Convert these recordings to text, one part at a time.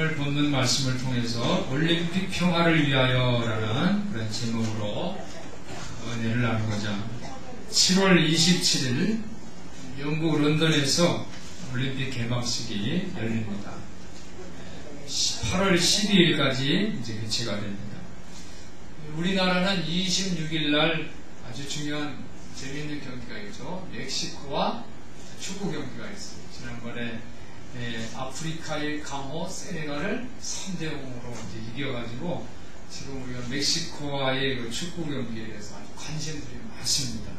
오늘 본문 말씀을 통해서 올림픽 평화를 위하여라는 그런 제목으로 은혜를 나누고자 7월 27일 영국 런던에서 올림픽 개막식이 열립니다. 8월 12일까지 이제 개최가 됩니다. 우리나라는 26일 날 아주 중요한 재미있는 경기가 있죠. 멕시코와 축구 경기가 있어요. 지난번에 아프리카의 강호 세네갈을 3대0으로 이겨가지고 지금 우리가 멕시코와의 그 축구 경기에 대해서 아주 관심들이 많습니다.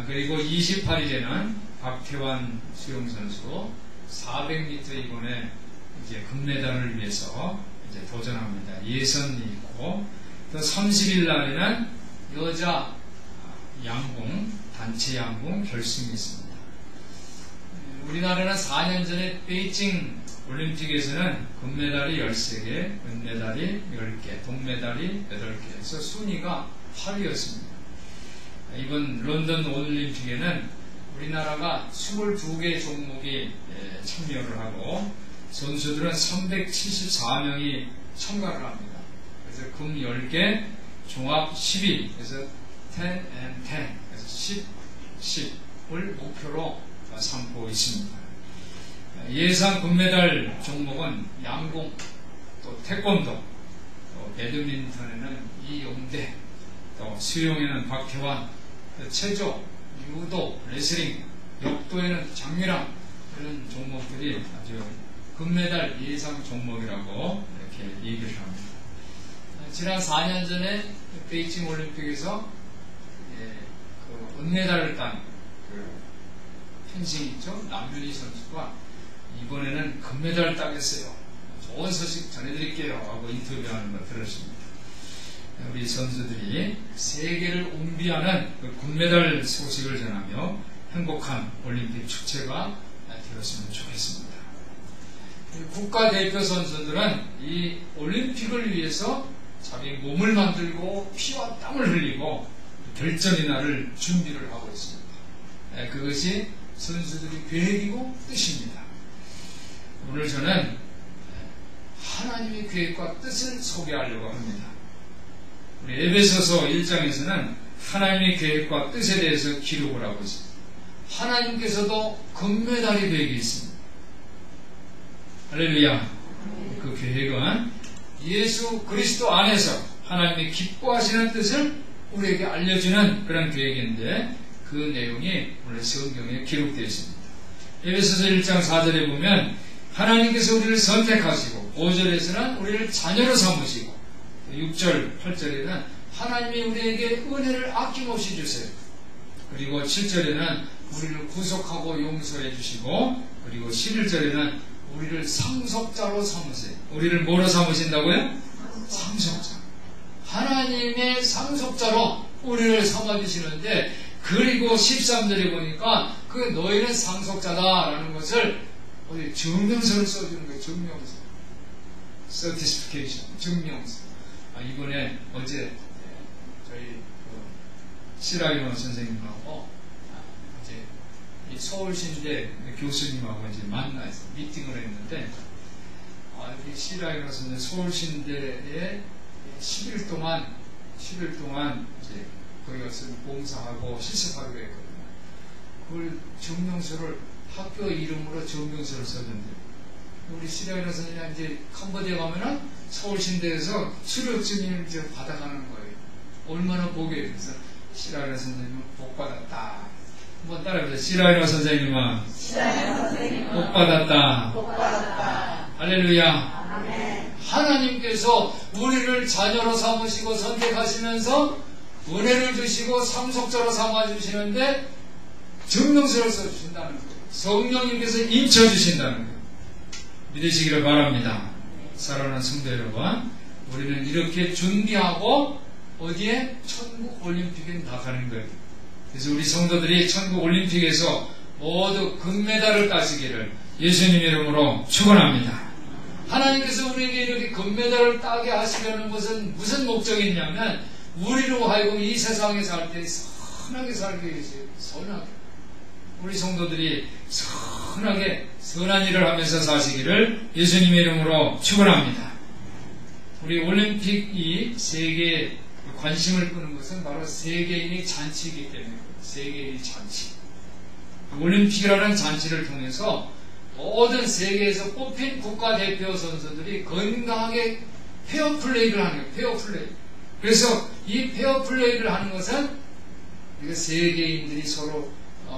그리고 28일에는 박태환 수영선수 400m 이번에 이제 금메달을 위해서 이제 도전합니다. 예선이 있고, 또 30일 날에는 여자 양궁, 단체 양궁 결승이 있습니다. 우리나라는 4년 전에 베이징 올림픽에서는 금메달이 13개, 은메달이 10개, 동메달이 8개 해서 순위가 8위였습니다. 이번 런던 올림픽에는 우리나라가 22개 종목이 참여를 하고 선수들은 374명이 참가를 합니다. 그래서 금 10개, 종합 12, 그래서 10 and 10, 그래서 10을 목표로 삼고 있습니다. 예상 금메달 종목은 양궁, 또 태권도, 또 배드민턴에는 이용대, 또 수영에는 박태환, 또 체조, 유도, 레슬링, 역도에는 장미랑 이런 종목들이 아주 금메달 예상 종목이라고 이렇게 얘기를 합니다. 지난 4년 전에 베이징 올림픽에서 그 은메달을 딴 펜싱 있죠? 남윤희 선수가 이번에는 금메달을 따겠어요. 좋은 소식 전해드릴게요 하고 인터뷰하는 걸 들었습니다. 우리 선수들이 세계를 운비하는 그 금메달 소식을 전하며 행복한 올림픽 축제가 되었으면 좋겠습니다. 국가대표 선수들은 이 올림픽을 위해서 자기 몸을 만들고 피와 땀을 흘리고 결전의 날을 준비를 하고 있습니다. 그것이 선수들의 계획이고 뜻입니다. 오늘 저는 하나님의 계획과 뜻을 소개하려고 합니다. 우리 에베소서 1장에서는 하나님의 계획과 뜻에 대해서 기록을 하고 있습니다. 하나님께서도 금메달의 계획이 있습니다. 할렐루야. 그 계획은 예수 그리스도 안에서 하나님이 기뻐하시는 뜻을 우리에게 알려주는 그런 계획인데 그 내용이 오늘 성경에 기록되어 있습니다. 에베소서 1장 4절에 보면 하나님께서 우리를 선택하시고 5절에서는 우리를 자녀로 삼으시고 6절, 8절에는 하나님이 우리에게 은혜를 아낌없이 주세요. 그리고 7절에는 우리를 구속하고 용서해 주시고 그리고 11절에는 우리를 상속자로 삼으세요. 우리를 뭐로 삼으신다고요? 상속자. 하나님의 상속자로 우리를 삼아주시는데 그리고 13절에 보니까 그 너희는 상속자다라는 것을 어디 증명서를 써주는 거예요. 증명서. certification. 증명서. 이번에 어제 저희 시라이노 선생님하고 이제 이 서울신대 교수님하고 이제 만나서 미팅을 했는데 이 시라이노 선생님 서울신대에 10일 동안 이제 거기 가서 봉사하고 실습하기로 했거든요. 그걸 증명서를 학교 이름으로 증명서를 써준대요. 우리 시라이노 선생님이 이제 캄보디아 가면은 서울신대에서 수료증을 이제 받아가는 거예요. 얼마나 복이에요. 그래서 시라이노 선생님은 복 받았다. 한번 따라해보세요. 시라이노 선생님은 복 받았다. 복 받았다. 할렐루야. 아멘. 하나님께서 우리를 자녀로 삼으시고 선택하시면서 은혜를 주시고 상속자로 삼아주시는데 증명서를 써주신다는 거예요. 성령님께서 인쳐주신다는 거예요. 믿으시기를 바랍니다. 사랑하는 성도 여러분, 우리는 이렇게 준비하고 어디에? 천국 올림픽에 나가는 거예요. 그래서 우리 성도들이 천국 올림픽에서 모두 금메달을 따시기를 예수님 이름으로 축원합니다. 하나님께서 우리에게 이렇게 금메달을 따게 하시려는 것은 무슨 목적이 있냐면 우리로 하여금 이 세상에 살 때 선하게 살게 해주세요. 선하게. 우리 성도들이 선하게 선한 일을 하면서 사시기를 예수님의 이름으로 축원합니다. 우리 올림픽이 세계에 관심을 끄는 것은 바로 세계인의 잔치이기 때문에 세계인의 잔치. 올림픽이라는 잔치를 통해서 모든 세계에서 뽑힌 국가대표 선수들이 건강하게 페어플레이를 하는 거예요. 페어플레이. 그래서 이 페어플레이를 하는 것은 세계인들이 서로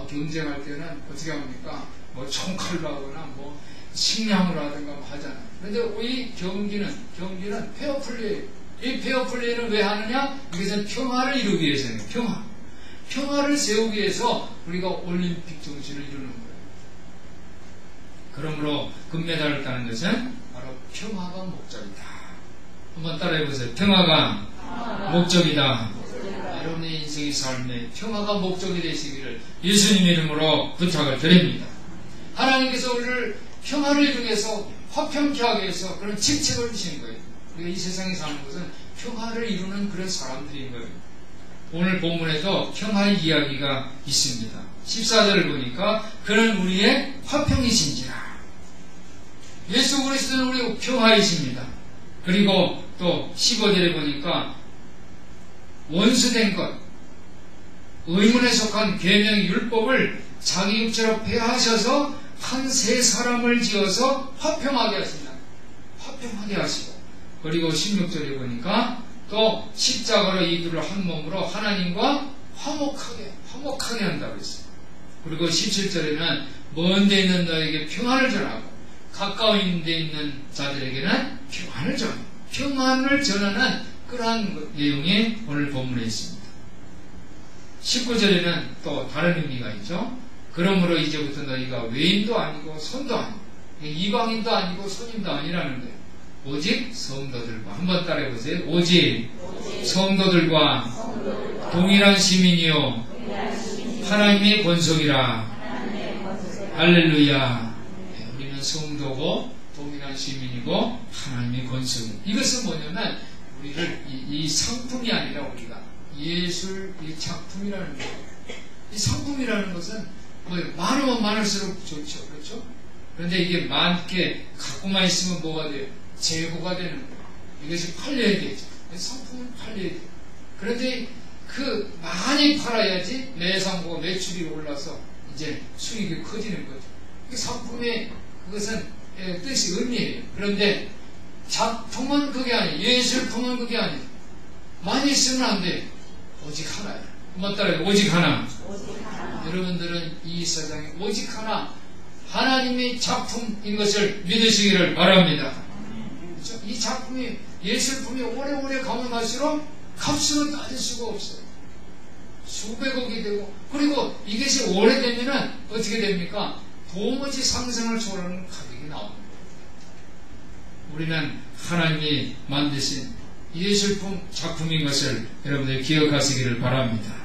경쟁할 때는 어떻게 합니까? 뭐 총칼로 하거나 뭐 식량으로 하든가 뭐 하잖아요. 그런데 이 경기는 페어플레이. 이 페어플레이를 왜 하느냐? 이것은 평화를 이루기 위해서는 평화를 세우기 위해서 우리가 올림픽 정신을 이루는 거예요. 그러므로 금메달을 따는 것은 바로 평화가 목적이다. 한번 따라해보세요. 평화가 목적이다. 여러분의 인생의 삶에 평화가 목적이 되시기를 예수님의 이름으로 부탁을 드립니다. 하나님께서 우리를 평화를 이루기 위해서 화평케 하기 위해서 그런 직책을 주신 거예요. 우리가 이 세상에 사는 것은 평화를 이루는 그런 사람들인 거예요. 오늘 본문에도 평화의 이야기가 있습니다. 14절을 보니까 그는 우리의 화평이신지라. 예수 그리스도는 우리 평화이십니다. 그리고 또 15절에 보니까 원수된 것, 의문에 속한 계명의 율법을 자기 육체로 폐하셔서 한 세 사람을 지어서 화평하게 하신다. 화평하게 하시고, 그리고 16절에 보니까 또 십자가로 이들을 한 몸으로 하나님과 화목하게 한다고 했어요. 그리고 17절에는 먼 데 있는 너에게 평안을 전하고 가까운 데 있는 자들에게는 평안을 전하는 그러한 내용이 오늘 본문에 있습니다. 19절에는 또 다른 의미가 있죠. 그러므로 이제부터 너희가 외인도 아니고 손도 아니고 이방인도 아니고 손님도 아니라는 거예요. 오직 성도들과, 한번 따라해보세요. 오직 성도들과 동일한 시민이요 하나님의 권속이라. 할렐루야. 우리는 성도고 동일한 시민이고 하나님의 권속이. 이것은 뭐냐면 우리를 이 상품이 아니라 우리가 예술 이 작품이라는 거예요. 이 상품이라는 것은 뭐예요? 많으면 많을수록 좋죠. 그렇죠? 그런데 이게 많게 갖고만 있으면 뭐가 돼요? 재고가 되는 거예요. 이것이 팔려야 되죠. 상품은 팔려야 돼요. 그런데 그 많이 팔아야지 매상고 매출이 올라서 이제 수익이 커지는 거죠. 이 상품의 그것은 뜻이 의미예요. 그런데 작품은 그게 아니에요. 예술품은 그게 아니에요. 많이 쓰면 안 돼요. 오직 하나예요. 한번 따라해요. 오직 하나. 여러분들은 이 세상에 오직 하나 하나님의 작품인 것을 믿으시기를 바랍니다. 그렇죠? 이 작품이 예술품이 오래오래 가면 갈수록 값으로 따질 수가 없어요. 수백억이 되고, 그리고 이것이 오래되면은 어떻게 됩니까? 도무지 상승을 초월하는 가격이 나옵니다. 우리는 하나님이 만드신 예술품 작품인 것을 여러분들 기억하시기를 바랍니다.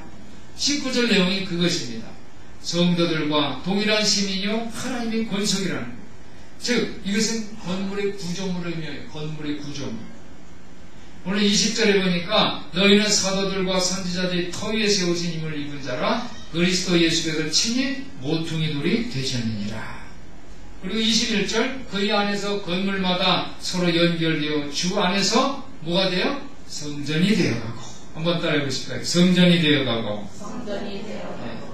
19절 내용이 그것입니다. 성도들과 동일한 시민이요 하나님의 권속이라는 거예요. 즉 이것은 건물의 구조물을 의미해요. 건물의 구조물. 오늘 20절에 보니까 너희는 사도들과 선지자들이 터 위에 세우신 힘을 입은 자라 그리스도 예수께서 친히 모퉁이 돌이 되셨느니라. 그리고 21절 그의 안에서 건물마다 서로 연결되어 주 안에서 뭐가 돼요? 성전이 되어가고. 한번 따라해 보실까요? 성전이 되어가고.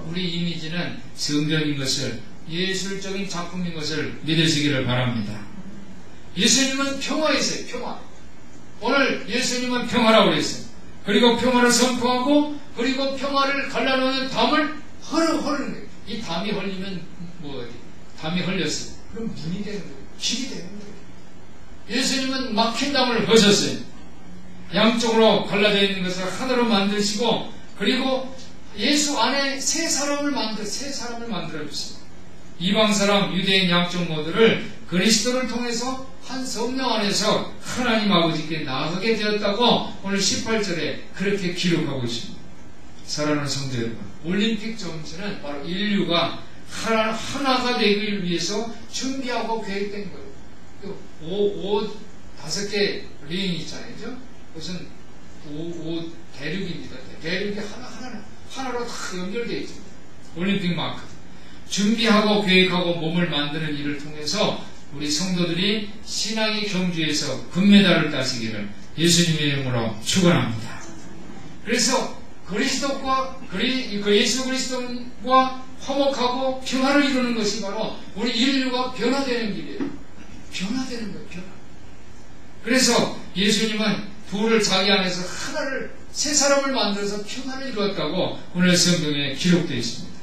우리 이미지는 성전인 것을, 예술적인 작품인 것을 믿으시기를 바랍니다. 예수님은 평화이세요. 평화. 오늘 예수님은 평화라고 그랬어요. 그리고 평화를 선포하고, 그리고 평화를 갈라놓는 담을 흐르는 거예요. 이 담이 흘리면 담이 흘렸어요. 그럼 문이 되는 거예요. 길이 되는 거예요. 예수님은 막힌 담을 허셨어요. 양쪽으로 갈라져 있는 것을 하나로 만드시고, 그리고 예수 안에 세 사람을 만들어주세요. 이방 사람, 유대인 양쪽 모두를 그리스도를 통해서 한 성령 안에서 하나님 아버지께 나아가게 되었다고 오늘 18절에 그렇게 기록하고 있습니다. 사랑하는 성도 여러분, 올림픽 정치는 바로 인류가 하나가 되기 위해서 준비하고 계획된 거예요. 5개 링이 있잖아요. 그것은 5 대륙입니다. 대륙이 하나로 다 연결되어 있습니다. 올림픽 마크. 준비하고 계획하고 몸을 만드는 일을 통해서 우리 성도들이 신앙의 경주에서 금메달을 따시기를 예수님의 이름으로 축원합니다. 그래서 예수 그리스도와 화목하고 평화를 이루는 것이 바로 우리 인류가 변화되는 길이에요. 변화되는 거예요. 변화. 그래서 예수님은 둘을 자기 안에서 하나를 세 사람을 만들어서 평화를 이루었다고 오늘 성경에 기록되어 있습니다.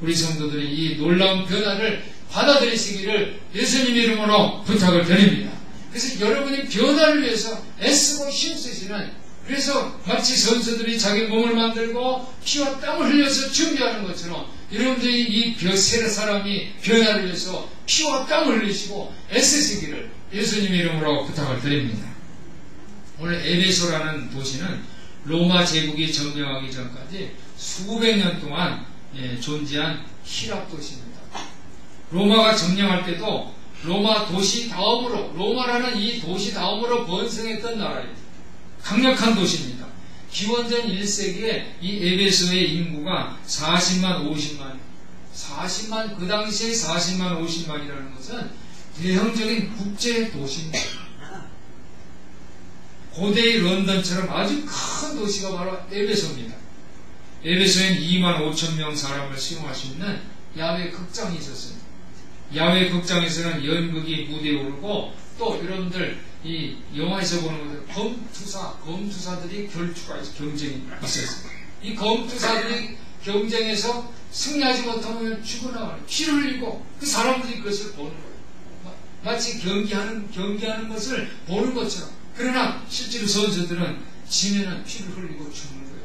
우리 성도들이 이 놀라운 변화를 받아들이시기를 예수님의 이름으로 부탁을 드립니다. 그래서 여러분이 변화를 위해서 애쓰고 힘쓰시는, 그래서 마치 선수들이 자기 몸을 만들고 피와 땀을 흘려서 준비하는 것처럼 여러분들이 이 세 사람이 변화를 위해서 피와 땀을 흘리시고 애쓰시기를 예수님의 이름으로 부탁을 드립니다. 오늘 에베소라는 도시는 로마 제국이 점령하기 전까지 수백 년 동안 존재한 히랍 도시입니다. 로마가 점령할 때도 로마 도시 다음으로, 로마라는 이 도시 다음으로 번성했던 나라예요. 강력한 도시입니다. 기원전 1세기에 이 에베소의 인구가 40만 50만, 그 당시에 40만 50만이라는 것은 대형적인 국제 도시입니다. 고대의 런던처럼 아주 큰 도시가 바로 에베소입니다. 에베소엔 2만 5천 명 사람을 수용할 수 있는 야외 극장이 있었습니다. 야외 극장에서는 연극이 무대에 오르고, 또 여러분들 이 영화에서 보는 것처럼 검투사들이 경쟁이 있었습니다. 이 검투사들이 경쟁에서 승리하지 못하면 죽어나가는, 피를 흘리고 그 사람들이 그것을 보는 거예요. 마치 경기하는 것을 보는 것처럼. 그러나 실제로 선수들은 지면은 피를 흘리고 죽는 거예요.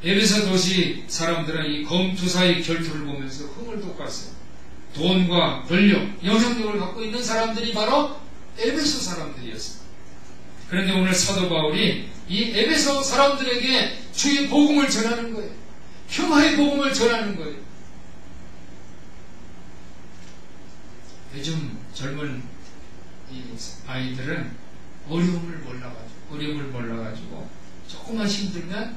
에베소 도시 사람들은 이 검투사의 결투를 보면서 흥을 돋았어요. 돈과 권력, 영향력을 갖고 있는 사람들이 바로 에베소 사람들이었습니다. 그런데 오늘 사도 바울이 이 에베소 사람들에게 주의 복음을 전하는 거예요. 평화의 복음을 전하는 거예요. 요즘 젊은 이 아이들은 어려움을 몰라가지고 조금만 힘들면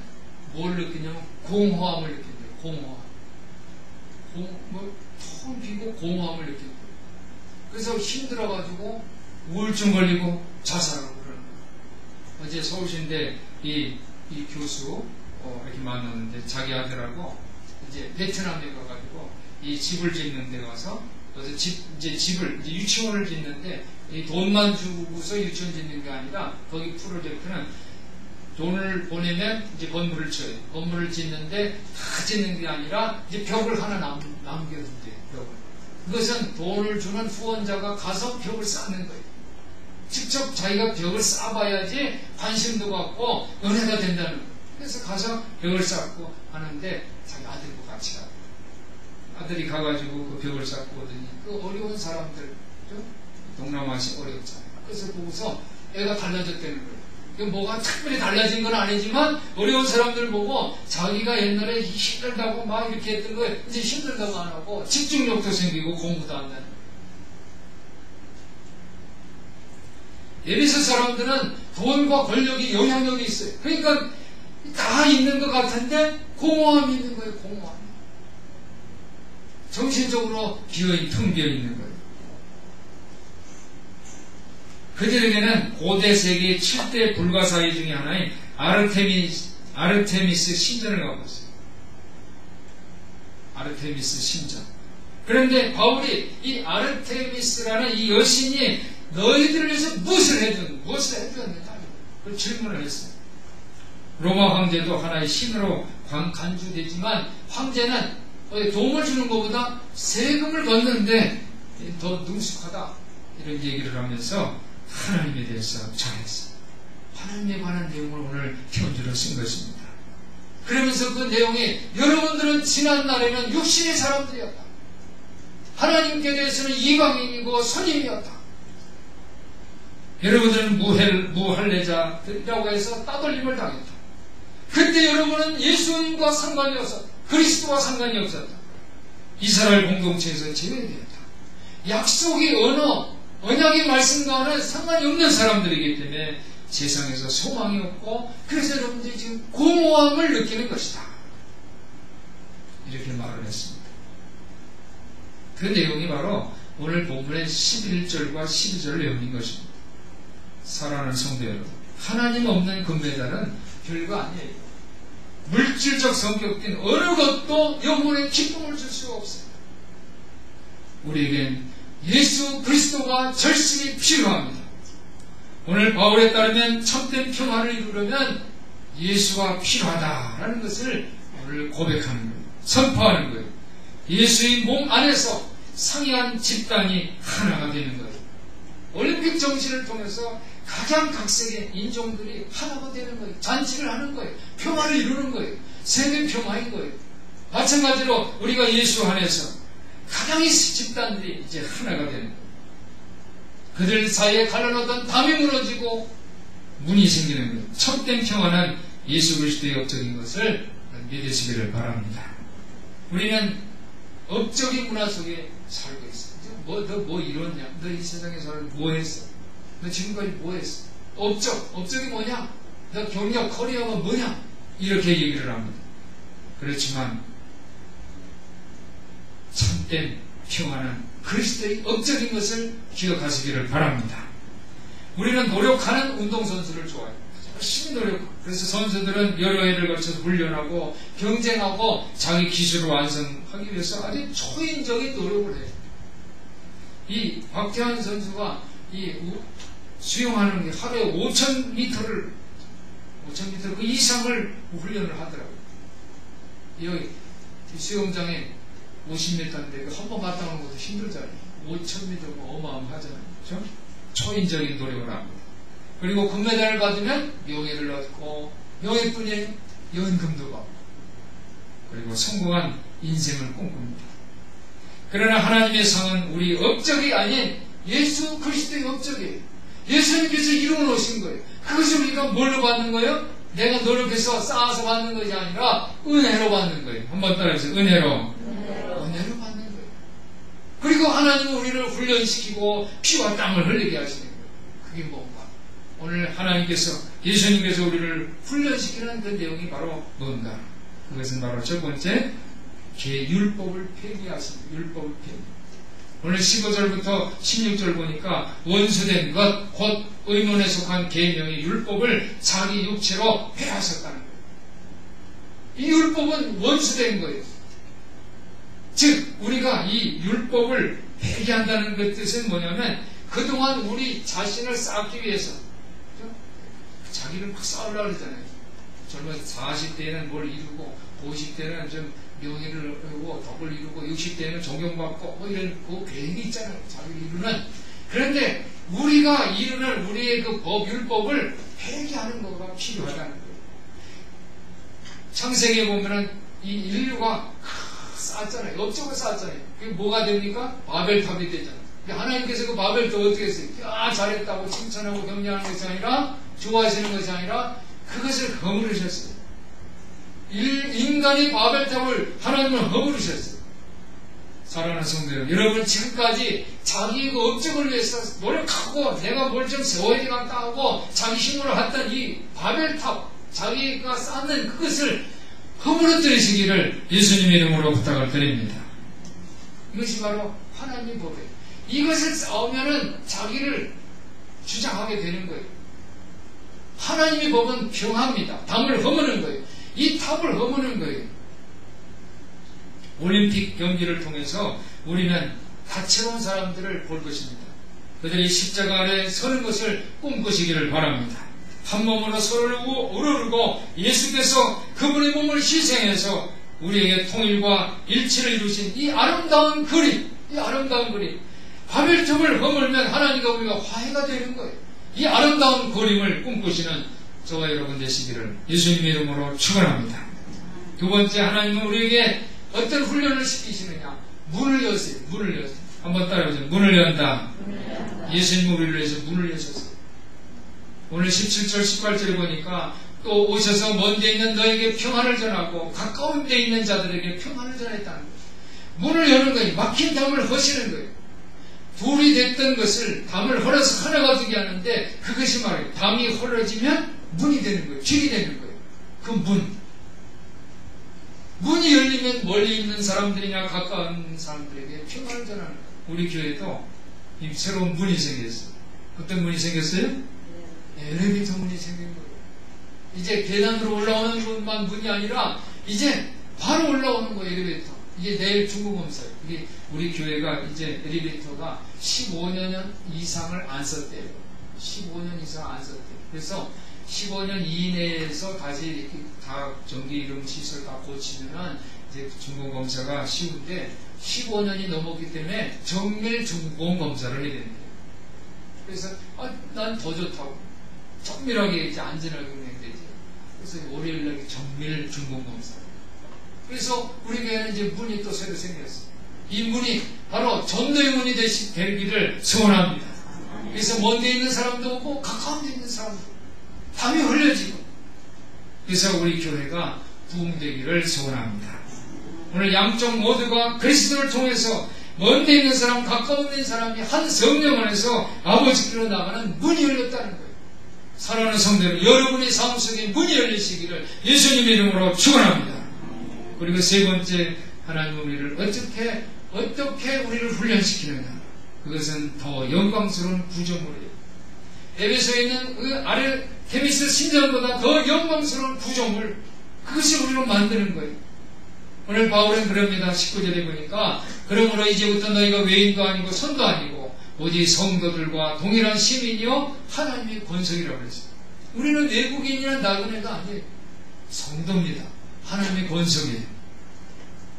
뭘 느끼냐면 공허함을 느낀대요. 공허함. 텅 비고 공허함을 느끼는 거예요. 그래서 힘들어가지고 우울증 걸리고 자살하고 그러는 거예요. 어제 서울시인데 이 교수 이렇게 만났는데 자기 아들하고 이제 베트남에 가가지고 이 집을 짓는 데 가서 집을 유치원을 짓는데 이 돈만 주고서 유치원 짓는 게 아니라 거기 프로젝트는 돈을 보내면 이제 건물을 쳐요. 건물을 짓는데 다 짓는 게 아니라 이제 벽을 하나 남겨둔대요. 벽을. 그것은 돈을 주는 후원자가 가서 벽을 쌓는 거예요. 직접 자기가 벽을 쌓아봐야지 관심도 갖고 은혜가 된다는 거예요. 그래서 가서 벽을 쌓고 하는데 자기 아들과 같이 가요. 아들이 가가지고 그 벽을 쌓고 오더니 그 어려운 사람들, 동남아시 어렵잖아요. 그래서 보고서 애가 달라졌다는 거예요. 뭐가 특별히 달라진 건 아니지만 어려운 사람들 보고 자기가 옛날에 힘들다고 막 이렇게 했던 거 이제 힘들다고 안 하고 집중력도 생기고 공부도 한다는 거예요. 에베소 사람들은 돈과 권력이 영향력이 있어요. 그러니까 다 있는 것 같은데 공허함이 있는 거예요. 공허함. 정신적으로 텅 비어 있는 거예요. 그들에게는 고대 세계 7대 불가사의 중에 하나인 아르테미스 신전을 갖고 있어요. 아르테미스 신전. 그런데 바울이 이 아르테미스라는 이 여신이 너희들을 위해서 무엇을 해주었느냐 그 질문을 했어요. 로마 황제도 하나의 신으로 간주되지만 황제는 도움을 주는 것보다 세금을 걷는데 더 능숙하다 이런 얘기를 하면서 하나님에 대해서 전했어요. 하나님에 관한 내용을 오늘 편지로 쓴 것입니다. 그러면서 그 내용이 여러분들은 지난 날에는 육신의 사람들이었다. 하나님께 대해서는 이방인이고 선임이었다. 여러분들은 무할례자라고 해서 따돌림을 당했다. 그때 여러분은 예수님과 상관이 없었다. 그리스도와 상관이 없었다. 이스라엘 공동체에서 제외되었다. 약속의 언약의 말씀과는 상관이 없는 사람들이기 때문에 세상에서 소망이 없고 그래서 여러분들이 지금 공허함을 느끼는 것이다. 이렇게 말을 했습니다. 그 내용이 바로 오늘 본문의 11절과 12절 내용인 것입니다. 사랑하는 성도 여러분, 하나님 없는 금메달은 별거 아니에요. 물질적 성격인 어느 것도 영혼에 기쁨을 줄 수가 없어요. 우리에겐 예수 그리스도가 절실히 필요합니다. 오늘 바울에 따르면 참된 평화를 이루려면 예수가 필요하다라는 것을 오늘 고백하는 거예요. 선포하는 거예요. 예수의 몸 안에서 상이한 집단이 하나가 되는 거예요. 올림픽 정신을 통해서 가장 각색의 인종들이 하나가 되는 거예요. 잔치를 하는 거예요. 평화를 이루는 거예요. 세계 평화인 거예요. 마찬가지로 우리가 예수 안에서 가장의 집단들이 이제 하나가 되는 거예요. 그들 사이에 갈라놓던 담이 무너지고 문이 생기는 거예요. 참된 평화는 예수 그리스도의 업적인 것을 믿으시기를 바랍니다. 우리는 업적인 문화 속에 살고 있어. 너 뭐 이뤘냐? 너 이 세상에서 뭐 했어? 너 지금까지 뭐 했어? 업적이 뭐냐? 너 경력, 커리어가 뭐냐? 이렇게 얘기를 합니다. 그렇지만 참된 평화는 그리스도의 업적인 것을 기억하시기를 바랍니다. 우리는 노력하는 운동선수를 좋아해요. 열심히 노력하고, 그래서 선수들은 여러 해를 거쳐서 훈련하고 경쟁하고 자기 기술을 완성하기 위해서 아주 초인적인 노력을 해요. 이 박태환 선수가 이 수영하는 게 하루에 5,000m 그 이상을 훈련을 하더라고요. 여기 수영장에 50m인데 한 번 갔다 오는 것도 힘들잖아요. 5,000m면 어마어마하잖아요. 그렇죠? 초인적인 노력을 합니다. 그리고 금메달을 받으면 명예를 얻고, 명예뿐이 연금도 받고, 그리고 성공한 인생을 꿈꿉니다. 그러나 하나님의 상은 우리 업적이 아닌 예수 그리스도의 업적이에요. 예수님께서 이루어 놓으신 거예요. 그것을 우리가 뭘로 받는 거예요? 내가 노력해서 쌓아서 받는 것이 아니라 은혜로 받는 거예요. 한번 따라해보세요. 은혜로 받는 거예요. 그리고 하나님은 우리를 훈련시키고 피와 땀을 흘리게 하시는 거예요. 그게 뭔가? 오늘 하나님께서, 예수님께서 우리를 훈련시키는 그 내용이 바로 뭔가? 그것은 바로 첫 번째, 율법을 폐기하십니다. 율법을 폐기. 오늘 15절부터 16절 보니까 원수된 것, 곧 의문에 속한 계명의 율법을 자기 육체로 폐하셨다는 거예요. 이 율법은 원수된 거예요. 즉 우리가 이 율법을 폐기한다는 그 뜻은 뭐냐면, 그동안 우리 자신을 쌓기 위해서, 그렇죠? 자기를 막 쌓으려고 그러잖아요. 젊은 40대에는 뭘 이루고 50대는 좀 명예를 이루고 덕을 이루고 60대에는 존경받고 뭐 이런 그 계획이 있잖아요. 자기를 이루는. 그런데 우리가 이루는 우리의 그 율법을 폐기하는 거가 필요하다는 거예요. 창세기에 보면은 이 인류가 쌓았잖아요. 업적을 쌓았잖아요. 그게 뭐가 됩니까? 바벨탑이 되잖아요. 하나님께서 그 바벨탑 어떻게 했어요? 잘했다고 칭찬하고 격려하는 것이 아니라, 좋아하시는 것이 아니라 그것을 허물으셨어요. 인간이 바벨탑을 하나님을 허물으셨어요. 사랑하는 성도 여러분, 지금까지 자기 그 업적을 위해서 노력하고 내가 뭘 좀 세워야 되겠다 하고 자기 힘으로 했던 이 바벨탑, 자기가 쌓는 그것을 허물어뜨리시기를 예수님의 이름으로 부탁을 드립니다. 이것이 바로 하나님의 법이에요. 이것을 쌓으면은 자기를 주장하게 되는 거예요. 하나님의 법은 평화입니다. 담을 허무는 거예요. 이 탑을 허무는 거예요. 올림픽 경기를 통해서 우리는 다채로운 사람들을 볼 것입니다. 그들이 십자가 아래 서는 것을 꿈꾸시기를 바랍니다. 한 몸으로 서로를 우러르고 예수께서 그분의 몸을 희생해서 우리에게 통일과 일치를 이루신 이 아름다운 그림, 바벨탑을 허물면 하나님과 우리가 화해가 되는 거예요. 이 아름다운 그림을 꿈꾸시는 저와 여러분 되시기를 예수님의 이름으로 축원합니다. 두 번째, 하나님은 우리에게 어떤 훈련을 시키시느냐? 문을 여세요. 한번 따라해보세요. 문을 연다. 예수님은 우리를 위해서 문을 여셨어요. 오늘 17절 18절에 보니까 또 오셔서 먼 데 있는 너에게 평안을 전하고 가까운 데 있는 자들에게 평안을 전했다는 거예요. 문을 여는 거예요. 막힌 담을 허시는 거예요. 둘이 됐던 것을 담을 헐어서 하나가 되게 하는데, 그것이 말이에요. 담이 헐어지면 문이 되는 거예요. 길이 되는 거예요. 그 문. 문이 열리면 멀리 있는 사람들이나 가까운 사람들에게 평안을 전하는 거예요. 우리 교회도 새로운 문이 생겼어요. 어떤 문이 생겼어요? 엘리베이터 문이 생긴 거예요. 이제 계단으로 올라오는 것만 문이 아니라 이제 바로 올라오는 거예요. 엘리베이터. 이게 내일 중공검사예요. 이게 우리 교회가 이제 엘리베이터가 15년 이상을 안 썼대요. 15년 이상 안 썼대요. 그래서 15년 이내에서 다시 이렇게 다 전기 이런 시설 다 고치면은 이제 중공검사가 쉬운데 15년이 넘었기 때문에 정밀 중공검사를 해야 된대요. 그래서 난 더 좋다고. 정밀하게 이제 안전하게 운행되죠. 그래서 월요일날 정밀 중공검사. 그래서 우리 교회는 이제 문이 또 새로 생겼어요. 이 문이 바로 전도의 문이 되기를 소원합니다. 그래서 먼데 있는 사람도 오고 가까운 데 있는 사람도 밤이 흘려지고, 그래서 우리 교회가 부흥되기를 소원합니다. 오늘 양쪽 모두가 그리스도를 통해서 먼데 있는 사람, 가까운 데 있는 사람이 한 성령 안에서 아버지께로 나가는 문이 열렸다는 거예요. 사랑하는 성도들, 여러분의 삶 속에 문이 열리시기를 예수님의 이름으로 축원합니다. 그리고 세 번째, 하나님 우리를 어떻게 우리를 훈련시키느냐. 그것은 더 영광스러운 구조물이에요. 에베소에 있는 그 아르테미스 신전보다 더 영광스러운 구조물, 그것이 우리로 만드는 거예요. 오늘 바울은 그럽니다. 19절에 보니까 그러므로 이제부터 너희가 외인도 아니고 선도 아니고 오직 성도들과 동일한 시민이요 하나님의 권속이라고 그랬어요. 우리는 외국인이나 나그네가 아니에요. 성도입니다. 하나님의 권속이에요.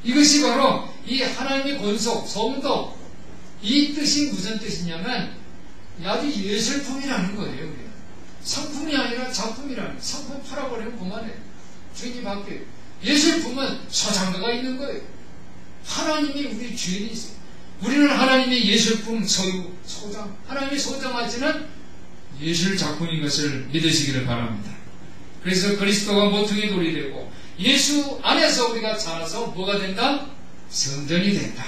이것이 바로 이 하나님의 권속, 성도, 이 뜻이 무슨 뜻이냐면 아주 예술품이라는 거예요. 우리가. 상품이 아니라 작품이라는 거예요. 상품 팔아버리면 그만해요. 주인이 바뀌어요. 예술품은 소장가가 있는 거예요. 하나님이 우리 주인이 있어요. 우리는 하나님의 예술품 소유, 소장, 하나님의 소장하지는 예술 작품인 것을 믿으시기를 바랍니다. 그래서 그리스도가 모퉁이 돌이 되고 예수 안에서 우리가 자라서 뭐가 된다? 성전이 된다.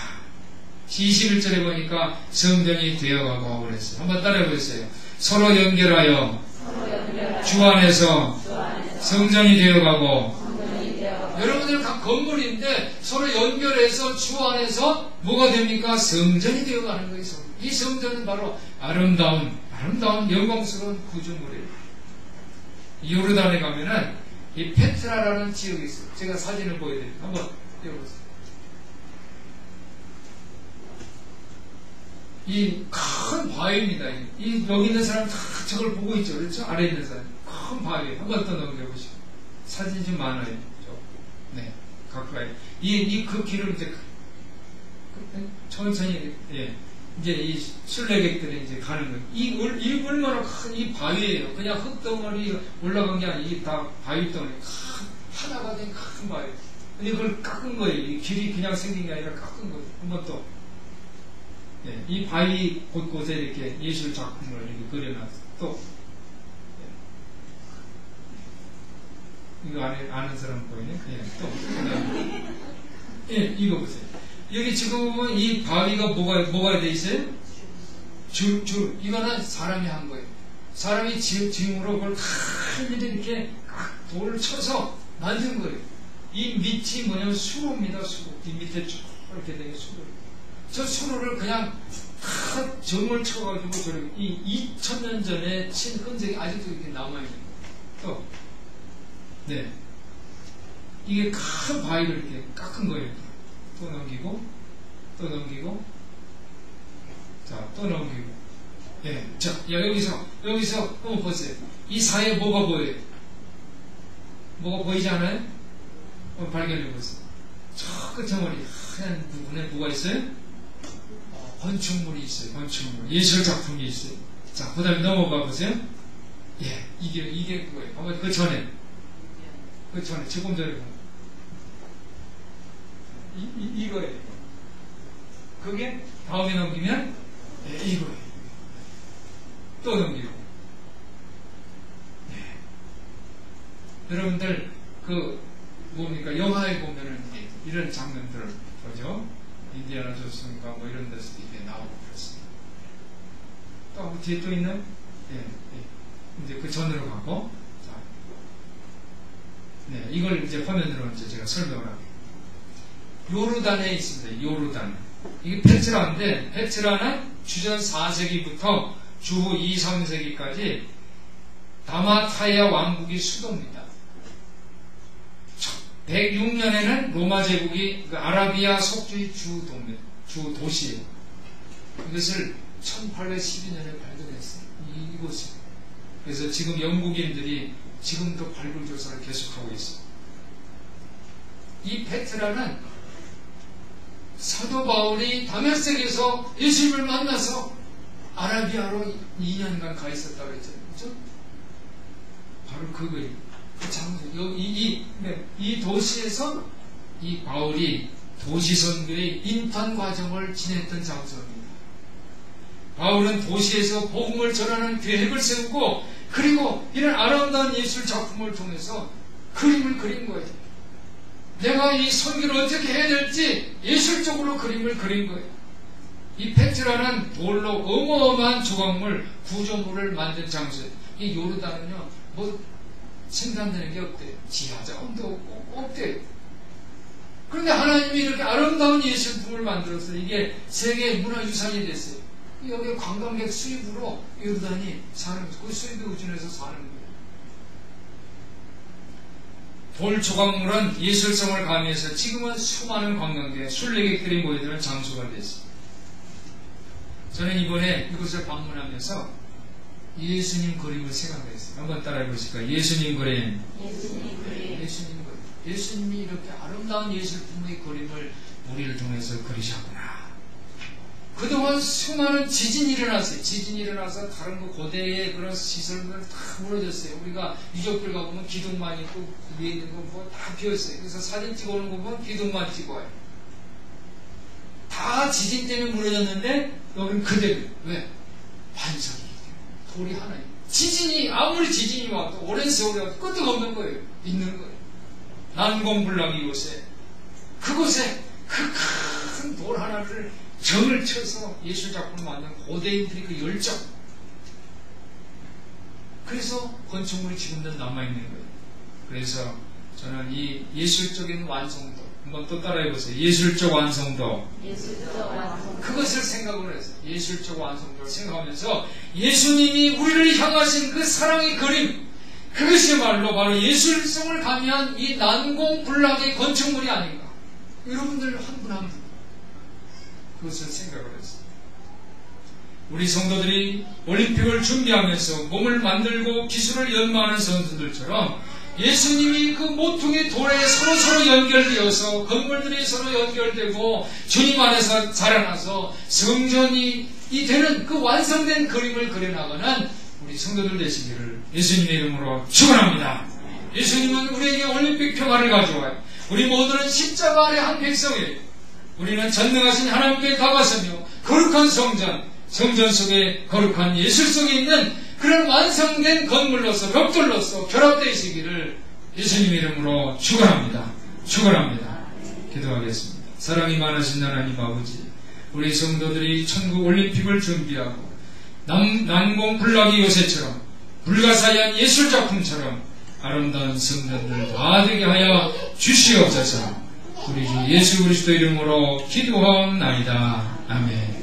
21절에 보니까 성전이 되어가고 그랬어요. 한번 따라해 보세요. 서로 연결하여 주 안에서 성전이 되어가고. 여러분들 각 건물인데 서로 연결해서 주 안에서 뭐가 됩니까? 성전이 되어가는 거예요. 이 성전은 바로 아름다운 영광스러운 구조물이에요. 요르단에 가면은 이 페트라라는 지역이 있어요. 제가 사진을 보여드릴게요. 한번 띄워보세요. 이 큰 바위입니다. 여기 있는 사람 다 저걸 보고 있죠. 그렇죠? 아래에 있는 사람. 큰 바위. 한번 더 넘겨보시고. 사진이 좀 많아요. 네. 가까이. 그 길을 이제 천천히, 예. 이제 이 순례객들이 이제 가는 거예요. 이 얼마나 큰 이 바위예요. 그냥 흙덩어리 올라간 게 아니라 이 다 바위 덩어리. 하나가 된 큰 바위. 근데 그걸 깎은 거예요. 이 길이 그냥 생긴 게 아니라 깎은 거예요. 한번 또. 예, 이 바위 곳곳에 이렇게 예술 작품을 이렇게 그려놨어요. 또. 예. 이거 아는 사람 보이네? 예, 또. 예, 이거 보세요. 여기 지금은 이 바위가 뭐가 돼 있어요? 이거는 사람이 한 거예요. 사람이 지음으로 그걸 큰 일에 이렇게 돌을 쳐서 만든 거예요. 이 밑이 뭐냐면 수로입니다. 수로. 이 밑에 쭉 이렇게 되게 수로. 저 수로를 그냥 큰 점을 쳐가지고 저렇게 이 2000년 전에 친 흔적이 아직도 이렇게 남아있는 거예요. 또, 네. 이게 큰 바위를 이렇게 깎은 거예요. 또 넘기고, 또 넘기고, 자, 또 넘기고. 예. 자, 여기서 한번 보세요. 이 사이에 뭐가 보여요? 뭐가 보이지 않아요? 한번 발견해 보세요. 저 끝머리 하얀 부분에 뭐가 있어요? 건축물이 있어요. 건축물. 예술 작품이 있어요. 자, 그 다음에 넘어가 보세요. 예. 이게 그거예요. 한번 그 전에, 조금 전에 이거예요. 그게 다음에 넘기면 예, 이거예요. 또 넘기고. 예. 여러분들 뭡니까 영화에 보면은 이런 장면들을 보죠. 인디아나 존스인가 뭐 이런 데서도 이게 나오고 그렇습니다. 또 뒤에 또 있나요? 예, 예. 이제 그 전으로 가고. 자, 네, 이걸 이제 화면으로 이제 제가 설명을 합니다. 요르단에 있습니다. 요르단. 이게 페트라인데, 페트라는 주전 4세기부터 주후 2, 3세기까지 다마타야 왕국이 수도입니다. 106년에는 로마 제국이 아라비아 속주의 주 도시예요. 이것을 1812년에 발견했어요. 이곳이. 그래서 지금 영국인들이 지금도 발굴 조사를 계속하고 있어요. 이 페트라는 사도 바울이 다메섹에서 예수님을 만나서 아라비아로 2년간 가 있었다고 했잖아요. 그렇죠? 바로 그거예요. 그 장소. 이 도시에서 이 바울이 도시선교의 인턴 과정을 지냈던 장소입니다. 바울은 도시에서 복음을 전하는 계획을 세우고 그리고 이런 아름다운 예술 작품을 통해서 그림을 그린 거예요. 내가 이 선교를 어떻게 해야 될지 예술적으로 그림을 그린 거예요. 이 페트라는 돌로 어마어마한 조각물, 구조물을 만든 장소예요. 이 요르단은요, 뭐 생산되는 게 없대요. 지하자원도 없대요. 그런데 하나님이 이렇게 아름다운 예술품을 만들어서 이게 세계 문화유산이 됐어요. 여기 관광객 수입으로 요르단이 사는, 그 수입이 우준해서 사는 거예요. 돌 조각물은 예술성을 가미해서 지금은 수많은 관광객, 순례객들이 모여드는 장소가 됐습니다. 저는 이번에 이곳을 방문하면서 예수님 그림을 생각했어요. 한번 따라해 보실까요? 예수님 그림. 예수님이 이렇게 아름다운 예술품의 그림을 우리를 통해서 그리셨구나. 그동안 수많은 지진이 일어났어요. 지진이 일어나서 다른 고대의 그런 시설들은 다 무너졌어요. 우리가 유적들 가보면 기둥만 있고 위에 있는 거 뭐 다 비었어요. 그래서 사진 찍어오는 거 보면 기둥만 찍어요. 다 지진 때문에 무너졌는데 여기는 그대로. 왜? 반석이 돌이 하나예요. 지진이 아무리 지진이 와도 오랜 세월이 와도 끄떡없는 거예요. 있는 거예요. 난공불락 이곳에 그곳에 그 큰 돌 하나를 정을 쳐서 예술작품을 만든 고대인들이 그 열정. 그래서 건축물이 지금도 남아있는 거예요. 그래서 저는 이 예술적인 완성도, 한번 또 따라해보세요. 예술적 완성도. 그것을 생각을 해서 예술적 완성도를 생각하면서 예수님이 우리를 향하신 그 사랑의 그림, 그것이야말로 바로 예술성을 가미한 이 난공불락의 건축물이 아닌가. 여러분들 한 분 한 분 그것을 생각을 했어요. 우리 성도들이 올림픽을 준비하면서 몸을 만들고 기술을 연마하는 선수들처럼 예수님이 그 모퉁이 돌에 서로 연결되어서 건물들이 서로 연결되고 주님 안에서 자라나서 성전이 되는 그 완성된 그림을 그려나가는 우리 성도들 되시기를 예수님의 이름으로 축원합니다. 예수님은 우리에게 올림픽 평화를 가져와요. 우리 모두는 십자가 아래 한 백성이에요. 우리는 전능하신 하나님께 다가서며 거룩한 성전 속에 거룩한 예술성이 있는 그런 완성된 건물로서 벽돌로서 결합되시기를 예수님의 이름으로 축원합니다. 축원합니다. 기도하겠습니다. 사랑이 많으신 하나님 아버지, 우리 성도들이 천국 올림픽을 준비하고 난공불락의 요새처럼 불가사의한 예술작품처럼 아름다운 성전들 다 되게 하여 주시옵소서. 우리 주 예수 그리스도 이름으로 기도하옵나이다. 아멘.